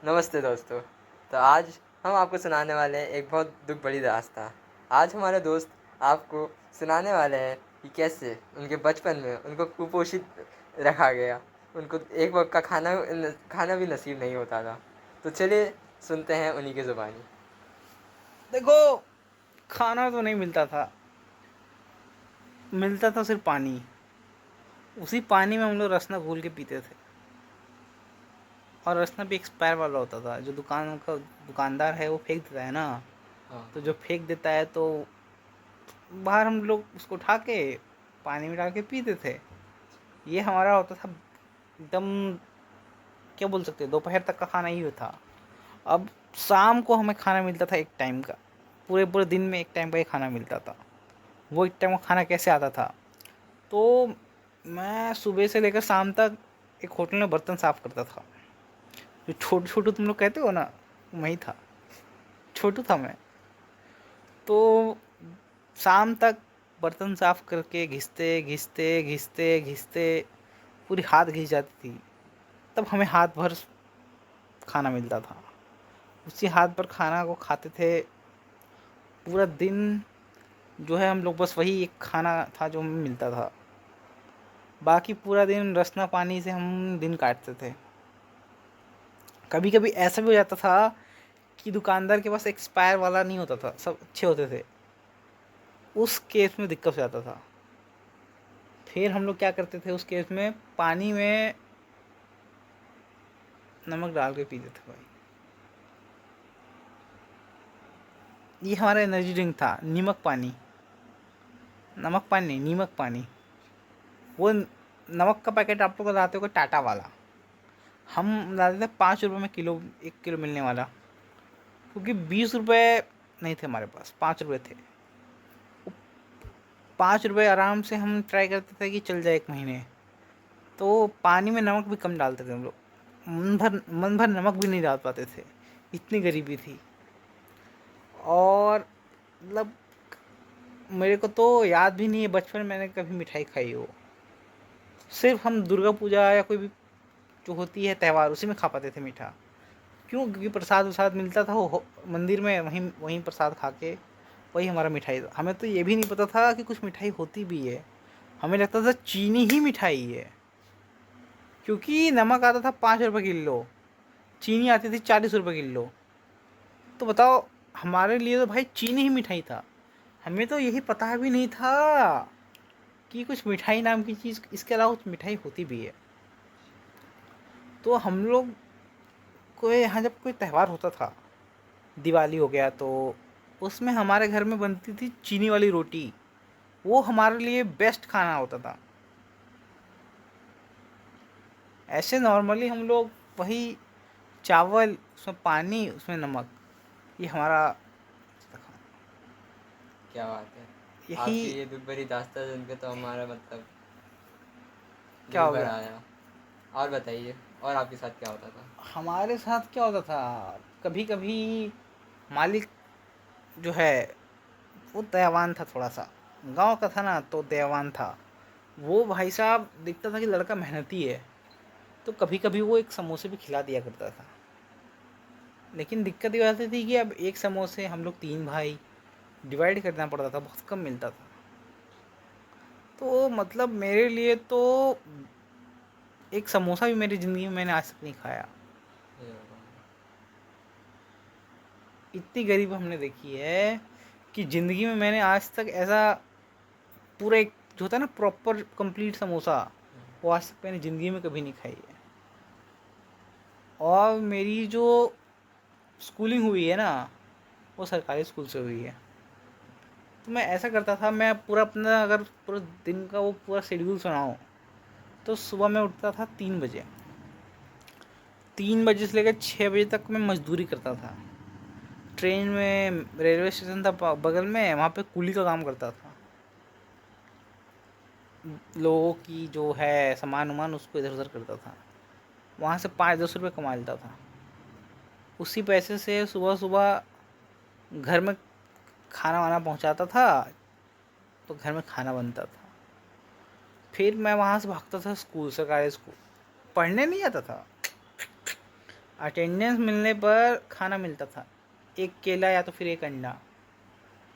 नमस्ते दोस्तों। तो आज हम आपको सुनाने वाले हैं एक बहुत दुख भरी दास्तां। आज हमारे दोस्त आपको सुनाने वाले हैं कि कैसे उनके बचपन में उनको कुपोषित रखा गया। उनको एक वक्त का खाना भी नसीब नहीं होता था। तो चलिए सुनते हैं उन्हीं की ज़ुबानी। देखो, खाना तो नहीं मिलता था। मिलता था सिर्फ पानी। उसी पानी में हम लोग रसना घोल के पीते थे। और रसना भी एक्सपायर वाला होता था। जो दुकानदार है वो फेंक देता है ना। हाँ। तो जो फेंक देता है तो बाहर हम लोग उसको उठा के पानी में डाल के पीते थे। ये हमारा होता था एकदम, क्या बोल सकते हैं, दोपहर तक का खाना ही था। अब शाम को हमें खाना मिलता था एक टाइम का। पूरे पूरे दिन में एक टाइम का ही खाना मिलता था। वो एक टाइम का खाना कैसे आता था? तो मैं सुबह से लेकर शाम तक एक होटल में बर्तन साफ करता था। जो छोटू छोटू तुम लोग कहते हो ना, वही था। छोटू था मैं। तो शाम तक बर्तन साफ करके घिसते घिसते घिसते घिसते पूरी हाथ घिस जाती थी। तब हमें हाथ भर खाना मिलता था। उसी हाथ भर खाना को खाते थे पूरा दिन। जो है हम लोग बस वही एक खाना था जो हमें मिलता था। बाकी पूरा दिन रसना पानी से हम दिन काटते थे। कभी कभी ऐसा भी हो जाता था कि दुकानदार के पास एक्सपायर वाला नहीं होता था, सब अच्छे होते थे। उस केस में दिक्कत हो जाता था। फिर हम लोग क्या करते थे उस केस में? पानी में नमक डाल के पीते थे भाई। ये हमारा एनर्जी ड्रिंक था, नीमक पानी। नमक पानी नहीं, नीमक पानी। वो नमक का पैकेट आप लोग लाते हो टाटा वाला। हम लाते थे 5 रुपये में किलो, 1 किलो मिलने वाला। क्योंकि 20 रुपये नहीं थे हमारे पास, 5 रुपये थे। 5 रुपये आराम से हम ट्राई करते थे कि चल जाए 1 महीने। तो पानी में नमक भी कम डालते थे हम लोग। मन भर नमक भी नहीं डाल पाते थे, इतनी गरीबी थी। और मतलब मेरे को तो याद भी नहीं है बचपन में मैंने कभी मिठाई खाई हो। सिर्फ हम दुर्गा पूजा या कोई भी जो होती है त्यौहार, उसी में खा पाते थे मीठा। क्यों? क्योंकि प्रसाद वसाद मिलता था वो मंदिर में, वहीं वहीं प्रसाद खा के वही हमारा मिठाई था। हमें तो ये भी नहीं पता था कि कुछ मिठाई होती भी है। हमें लगता था चीनी ही मिठाई है। क्योंकि नमक आता था 5 रुपये किलो, चीनी आती थी 40 रुपये किलो। तो बताओ, हमारे लिए तो भाई चीनी ही मिठाई था। हमें तो यही पता भी नहीं था कि कुछ मिठाई नाम की चीज़, इसके अलावा कुछ मिठाई होती भी है। तो हम लोग को यहाँ जब कोई त्यौहार होता था, दिवाली हो गया, तो उसमें हमारे घर में बनती थी चीनी वाली रोटी। वो हमारे लिए बेस्ट खाना होता था। ऐसे नॉर्मली हम लोग वही चावल, उसमें पानी, उसमें नमक, ये हमारा क्या बात है। यही। आपकी ये दुख भरी दास्तां सुन के तो हमारा क्या दिल हो भर गया? आया। और बताइए, और आपके साथ क्या होता था? हमारे साथ क्या होता था? कभी कभी मालिक जो है वो दयावान था थोड़ा सा। गांव का था ना, तो दयावान था। वो भाई साहब दिखता था कि लड़का मेहनती है। तो कभी कभी वो एक समोसे भी खिला दिया करता था। लेकिन दिक्कत ये आती थी कि अब एक समोसे हम लोग 3 भाई डिवाइड करना पड़ता था, बहुत कम मिलता था। तो मतलब मेरे लिए तो एक समोसा भी मेरी ज़िंदगी में मैंने आज तक नहीं खाया। हे भगवान। इतनी गरीब हमने देखी है कि ज़िंदगी में मैंने आज तक ऐसा पूरा एक जो होता है ना प्रॉपर कंप्लीट समोसा, वो आज तक मैंने ज़िंदगी में कभी नहीं खाई है। और मेरी जो स्कूलिंग हुई है ना, वो सरकारी स्कूल से हुई है। तो मैं ऐसा करता था, मैं पूरा अपना अगर पूरा दिन का वो पूरा शेड्यूल सुनाऊँ, तो सुबह मैं उठता था 3 बजे। 3 बजे से लेकर 6 बजे तक मैं मजदूरी करता था। ट्रेन में रेलवे स्टेशन था बगल में, वहाँ पे कुली का काम करता था। लोगों की जो है सामान वामान उसको इधर उधर करता था। वहाँ से 5-10 रुपये कमा लेता था। उसी पैसे से सुबह सुबह घर में खाना वाना पहुँचाता था। तो घर में खाना बनता था। फिर मैं वहाँ से भागता था स्कूल, सरकारी स्कूल। पढ़ने नहीं आता था, अटेंडेंस मिलने पर खाना मिलता था, एक केला या तो फिर एक अंडा,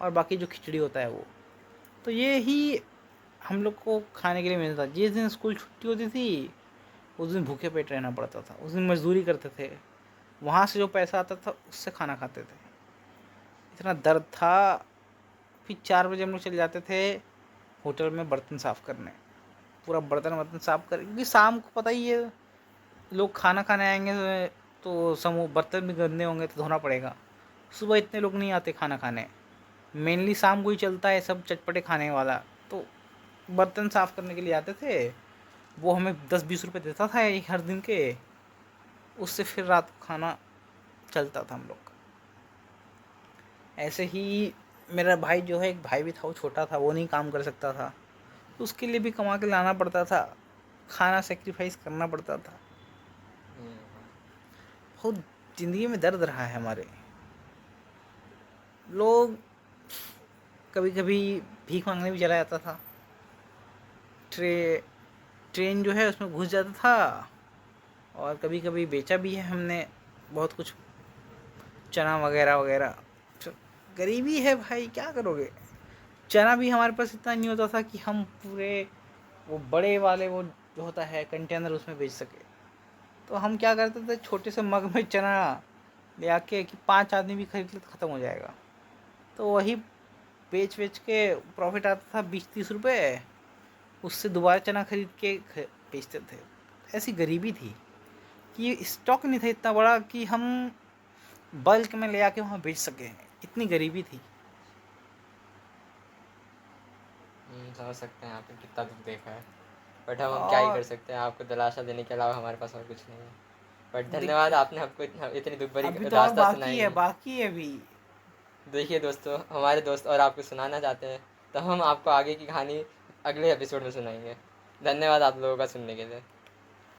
और बाकी जो खिचड़ी होता है वो। तो ये ही हम लोग को खाने के लिए मिलता था। जिस दिन स्कूल छुट्टी होती थी उस दिन भूखे पेट रहना पड़ता था, उस दिन मजदूरी करते थे, वहाँ से जो पैसा आता था उससे खाना खाते थे। इतना दर्द था। फिर 4 बजे हम लोग चले जाते थे होटल में बर्तन साफ़ करने, पूरा बर्तन वर्तन साफ़ कर, क्योंकि शाम को पता ही है लोग खाना खाने आएंगे तो समूह बर्तन भी गंदे होंगे तो धोना पड़ेगा। सुबह इतने लोग नहीं आते खाना खाने, मेनली शाम को ही चलता है सब चटपटे खाने वाला। तो बर्तन साफ़ करने के लिए आते थे, वो हमें 10-20 रुपए देता था एक हर दिन के, उससे फिर रात को खाना चलता था हम लोग का। ऐसे ही मेरा भाई जो है, एक भाई भी था, वो छोटा था, वो नहीं काम कर सकता था, तो उसके लिए भी कमा के लाना पड़ता था, खाना सेक्रीफाइस करना पड़ता था। बहुत ज़िंदगी में दर्द रहा है हमारे। लोग कभी कभी भीख मांगने भी चला जाता था, ट्रेन जो है उसमें घुस जाता था, और कभी कभी बेचा भी है हमने बहुत कुछ, चना वगैरह वगैरह। तो गरीबी है भाई, क्या करोगे। चना भी हमारे पास इतना नहीं होता था कि हम पूरे वो बड़े वाले वो जो होता है कंटेनर उसमें बेच सके। तो हम क्या करते थे, छोटे से मग में चना ले आके कि 5 आदमी भी खरीद ले तो ख़त्म हो जाएगा। तो वही बेच बेच के प्रॉफिट आता था 20-30 रुपए, उससे दोबारा चना खरीद के बेचते थे। ऐसी गरीबी थी कि स्टॉक नहीं था इतना बड़ा कि हम बल्क में ले आके वहाँ बेच सकें, इतनी गरीबी थी। समझ सकते हैं आपने कितना दुख देखा है, बट हम क्या ही कर और सकते हैं, आपको दिलासा देने के अलावा हमारे पास और कुछ नहीं है। बट धन्यवाद, दिक्कत आपने हमको इतनी दुख भरी अभी तो और दास्तां सुनाई। बाकी है अभी। देखिए दोस्तों, हमारे दोस्त और आपको सुनाना चाहते हैं तो हम आपको आगे की कहानी अगले एपिसोड में सुनाएंगे। धन्यवाद आप लोगों का सुनने के लिए।